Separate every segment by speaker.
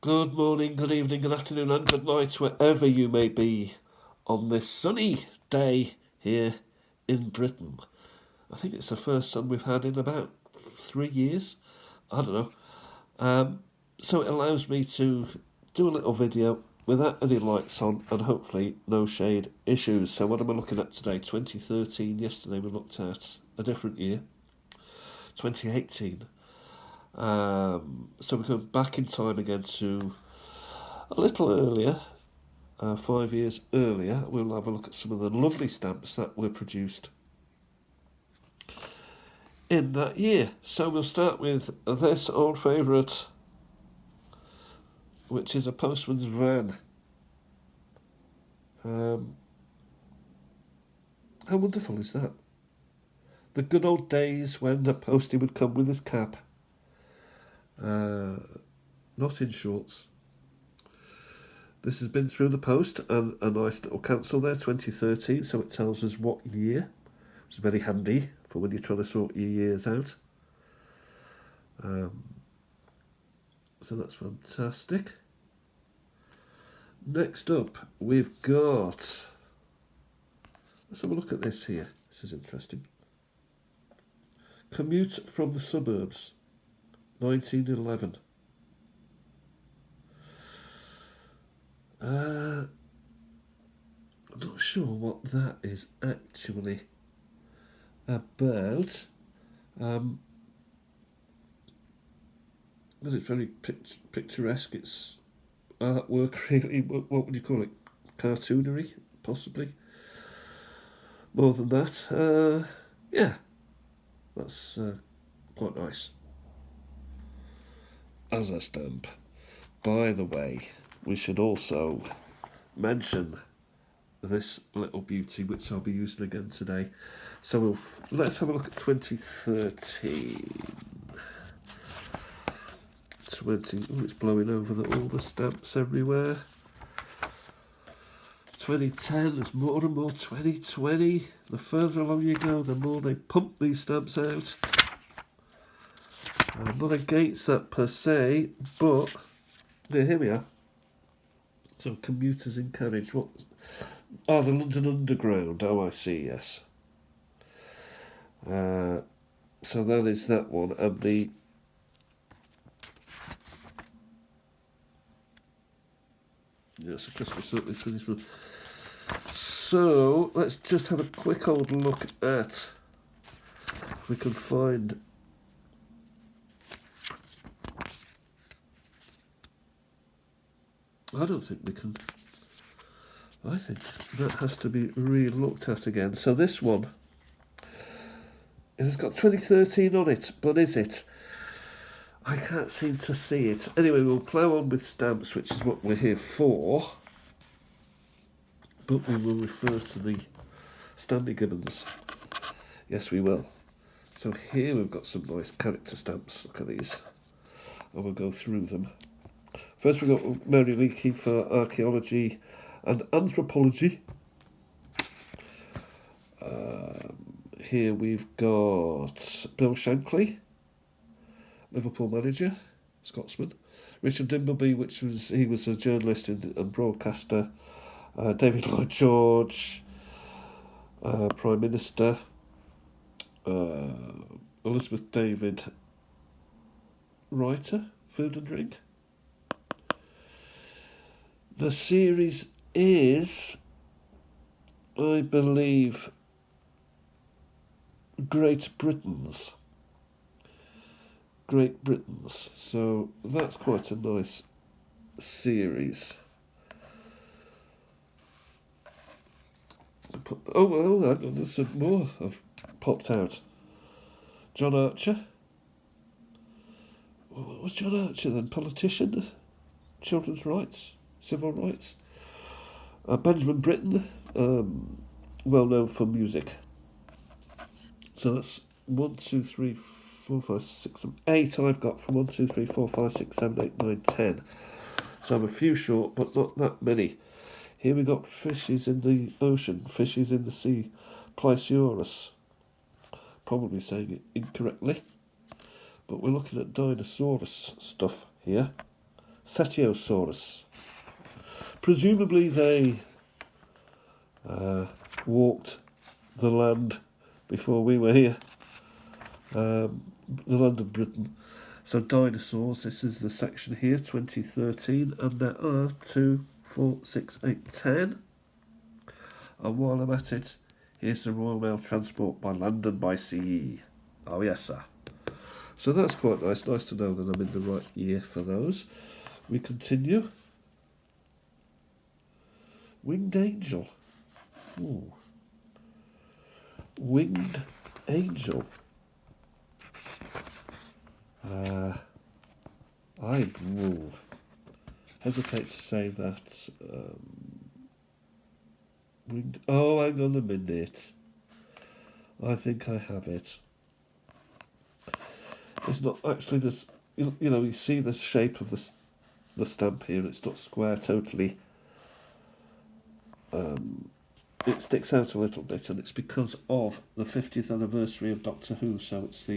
Speaker 1: Good morning, good evening, good afternoon, and good night, wherever you may be on this sunny day here in Britain. I think it's the first sun we've had in about 3 years. I don't know. So it allows me to do a little video without any lights on and hopefully no shade issues. So, what am I looking at today? 2013. Yesterday we looked at a different year, 2018. So we go back in time again to a little earlier, 5 years earlier. We'll have a look at some of the lovely stamps that were produced in that year. So we'll start with this old favourite, which is a postman's van. How wonderful is that? The good old days when the postie would come with his cap, not in shorts. This has been through the post, and a nice little cancel there, 2013, so it tells us what year. It's very handy for when you're trying to sort your years out. So that's fantastic. Next up, we've got... Let's have a look at this here. This is interesting. Commute from the suburbs, 1911. I'm not sure what that is actually about. But it's very picturesque. It's artwork, really. What would you call it? Cartoonery, possibly. More than that. Yeah, that's quite nice. As a stamp. By the way, we should also mention this little beauty, which I'll be using again today. So let's have a look at 2013. It's blowing over all the stamps everywhere. 2010, there's more and more 2020. The further along you go, the more they pump these stamps out. I'm not against that per se, but yeah, here we are. So commuters in carriage. What? Oh, the London Underground. Oh, I see. Yes. So that is that one, and the yes, a Christmas certainly finished one. So let's just have a quick old look at if we can find. I don't think we can. I think that has to be re-looked at again. So this one, it's got 2013 on it, but is it? I can't seem to see it. Anyway, we'll plough on with stamps, which is what we're here for. But we will refer to the Stanley Gibbons. Yes, we will. So here we've got some nice character stamps. Look at these. And we'll go through them. First we've got Mary Leakey for archaeology and anthropology. Here we've got Bill Shankly, Liverpool manager, Scotsman. Richard Dimbleby, he was a journalist and broadcaster. David Lloyd George, Prime Minister. Elizabeth David, writer, food and drink. The series is, I believe, Great Britain's. So that's quite a nice series. Oh, well, there's some more have popped out. John Archer. What was John Archer then? Politician? Children's rights? Civil rights? Benjamin Britten, well known for music. So that's 1, 2, 3, 4, 5, 6, 8 I've got from 1, 2, 3, 4, 5, 6, 7, 8, 9, 10. So I'm a few short, but not that many. Here we got fishes in the ocean, fishes in the sea, Plesiosaurus. Probably saying it incorrectly, but we're looking at dinosaurus stuff here. Cetiosaurus. Presumably they walked the land before we were here, the land of Britain. So dinosaurs, this is the section here, 2013, and there are 2, 4, 6, 8, 10. And while I'm at it, here's the Royal Mail transport by land and by sea. Oh yes, sir. So that's quite nice. Nice to know that I'm in the right year for those. We continue. Winged Angel. Ooh. Winged Angel. I will hesitate to say that. Winged. Oh, hang on a minute. I think I have it. It's not actually this. You know, you see the shape of the stamp here. It's not square totally. It sticks out a little bit, and it's because of the 50th anniversary of Doctor Who. So it's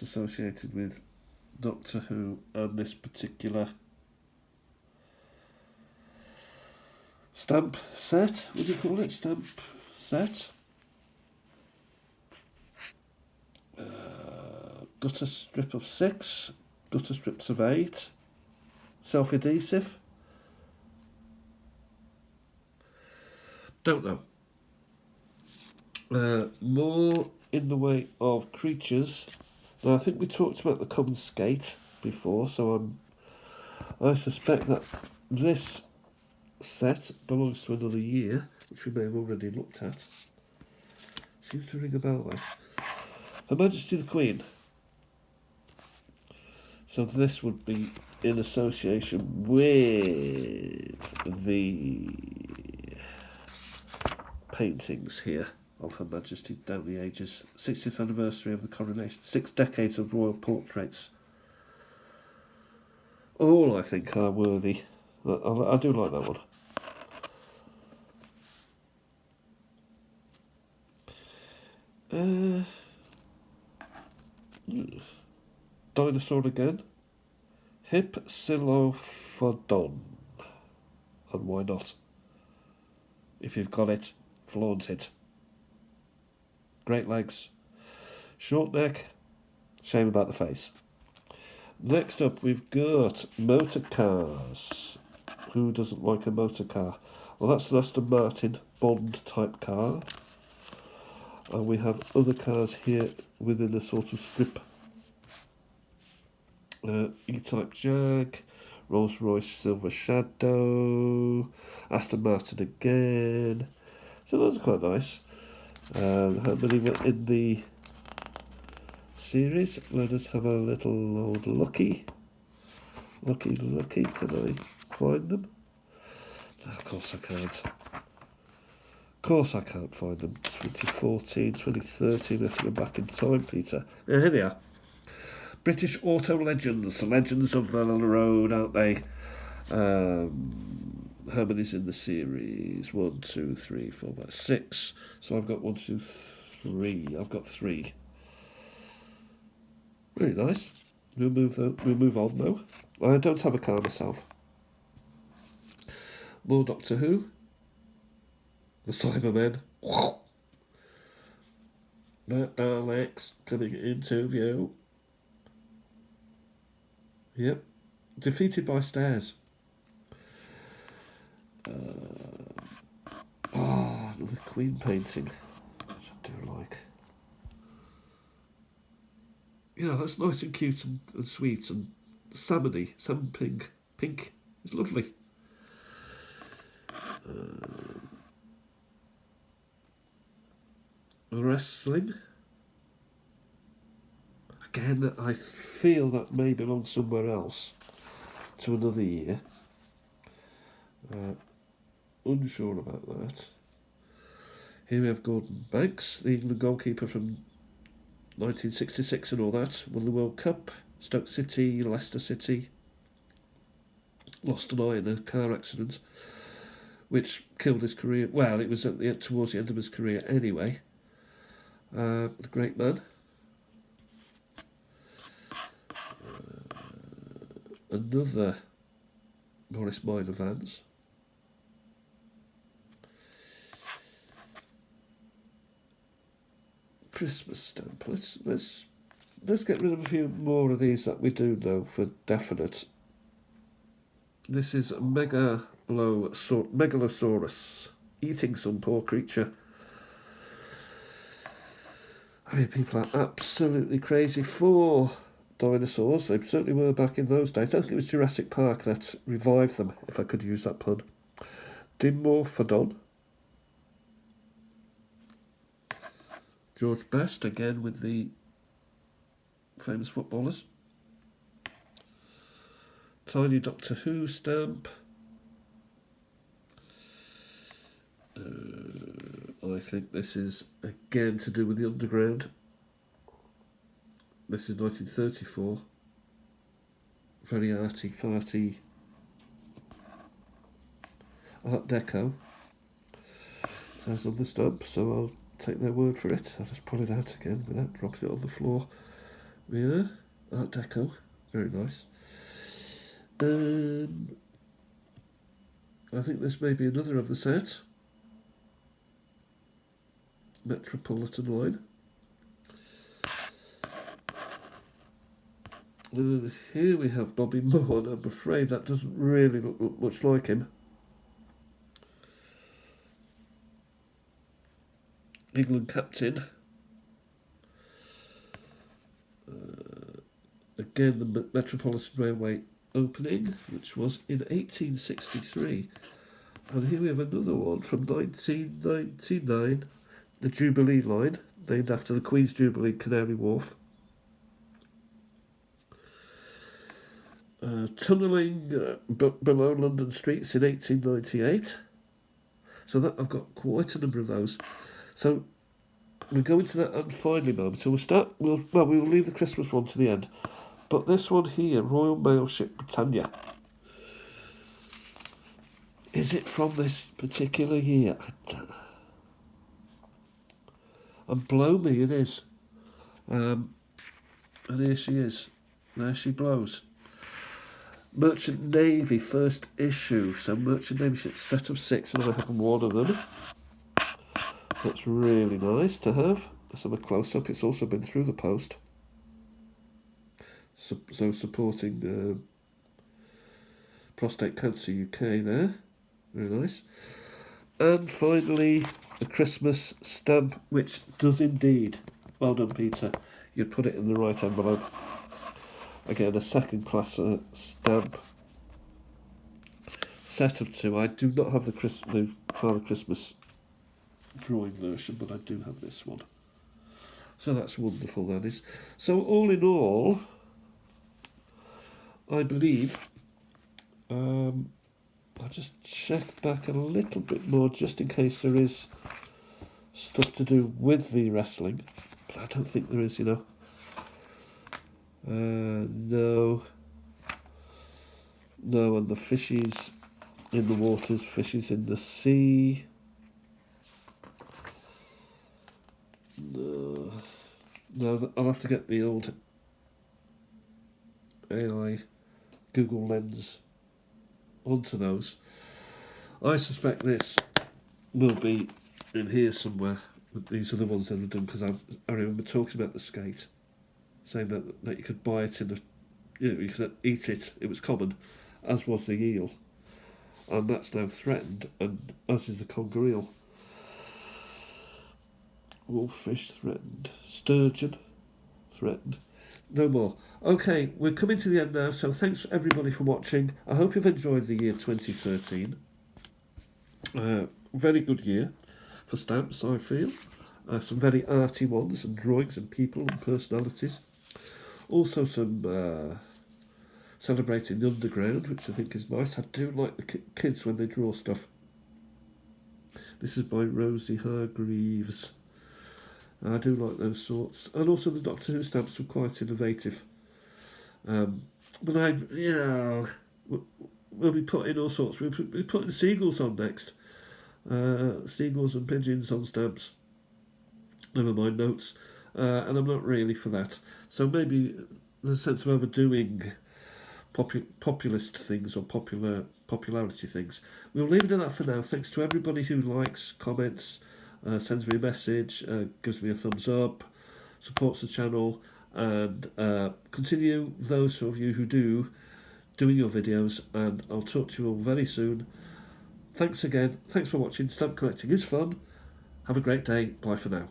Speaker 1: associated with Doctor Who and this particular stamp set. What do you call it? Stamp set. Got a strip of 6, got a strips of 8, self-adhesive. Don't know. More in the way of creatures. Now I think we talked about the common skate before, so I suspect that this set belongs to another year, which we may have already looked at. Seems to ring a bell though. Her Majesty the Queen. So this would be in association with the paintings here of Her Majesty down the ages. 60th anniversary of the coronation. 6 decades of royal portraits. All, I think, are worthy. I do like that one. Dinosaur again. Hypsilophodon. And why not? If you've got it, flaunt it. Great legs. Short neck. Shame about the face. Next up, we've got motor cars. Who doesn't like a motor car? Well, that's an Aston Martin Bond type car. And we have other cars here within a sort of strip. E-Type Jag, Rolls-Royce Silver Shadow, Aston Martin again. So those are quite nice. How many were in the series? Let us have a little old Lucky. Lucky, can I find them? No, of course I can't. Of course I can't find them. 2014, 2013, we have to go back in time, Peter. Yeah, here they are. British Auto Legends, the legends of the road, aren't they? How many's in the series? 1, 2, 3, 4, 5, 6. So I've got 1, 2, 3. I've got 3. Very nice. We'll move on though. I don't have a car myself. More Doctor Who. The Cybermen. That Daleks coming into view. Yep. Defeated by stairs. Another Queen painting, which I do like. You know, that's nice and cute and sweet and salmon pink. Pink is lovely. Wrestling. Again, I feel that may belong somewhere else to another year. Unsure about that. Here we have Gordon Banks, the England goalkeeper from 1966 and all that. Won the World Cup. Stoke City, Leicester City. Lost an eye in a car accident, which killed his career. Well, it was towards the end of his career anyway. A great man. Another Morris Minor Vans. Christmas stamp. Let's get rid of a few more of these that we do know for definite. This is Megalosaurus, eating some poor creature. I mean, people are absolutely crazy for dinosaurs. They certainly were back in those days. I think it was Jurassic Park that revived them, if I could use that pun. Dimorphodon. George Best, again with the famous footballers. Tiny Doctor Who stamp. I think this is again to do with the underground. This is 1934. Very arty-farty Art Deco. Says on the stamp, so I'll take their word for it. I'll just pull it out again without dropping it on the floor. Yeah, Art Deco, very nice. I think this may be another of the set. Metropolitan line. Here we have Bobby Moore, and I'm afraid that doesn't really look much like him. England captain. Again, the Metropolitan Railway opening, which was in 1863. And here we have another one from 1999, the Jubilee line, named after the Queen's Jubilee, Canary Wharf. Tunnelling below London streets in 1898. So that I've got quite a number of those. So we go into that and finally moment. So we will leave the Christmas one to the end. But this one here, Royal Mail Ship Britannia. Is it from this particular year? And blow me, it is. And here she is. There she blows. Merchant Navy first issue. So Merchant Navy ship set of 6, and I have one of them. That's really nice to have. Let's have a close-up. It's also been through the post. So supporting Prostate Cancer UK there. Very nice. And finally, a Christmas stamp, which does indeed. Well done, Peter. You'd put it in the right envelope. Again, a second-class stamp. Set of 2. I do not have the Father Christmas drawing version, but I do have this one. So that's wonderful, that is. So all in all, I believe, I'll just check back a little bit more just in case there is stuff to do with the wrestling. But I don't think there is, you know. No, and the fishies in the waters, fishies in the sea. No, I'll have to get the old AI Google Lens onto those. I suspect this will be in here somewhere. These are the ones that I've done because I remember talking about the skate, saying that you could buy it you could eat it. It was common, as was the eel, and that's now threatened, and as is the conger eel. Wolffish threatened. Sturgeon threatened. No more. Okay, we're coming to the end now, so thanks everybody for watching. I hope you've enjoyed the year 2013. Very good year for stamps, I feel. Some very arty ones and drawings and people and personalities. Also some celebrating the underground, which I think is nice. I do like the kids when they draw stuff. This is by Rosie Hargreaves. I do like those sorts. And also the Doctor Who stamps were quite innovative. But we'll be putting all sorts. We'll be putting seagulls on next. Seagulls and pigeons on stamps. Never mind notes. And I'm not really for that. So maybe there's a sense of overdoing populist things or popularity things. We'll leave it at that for now. Thanks to everybody who likes, comments, sends me a message, gives me a thumbs up, supports the channel, and continue, those of you who do, doing your videos, and I'll talk to you all very soon. Thanks again. Thanks for watching. Stamp collecting is fun. Have a great day. Bye for now.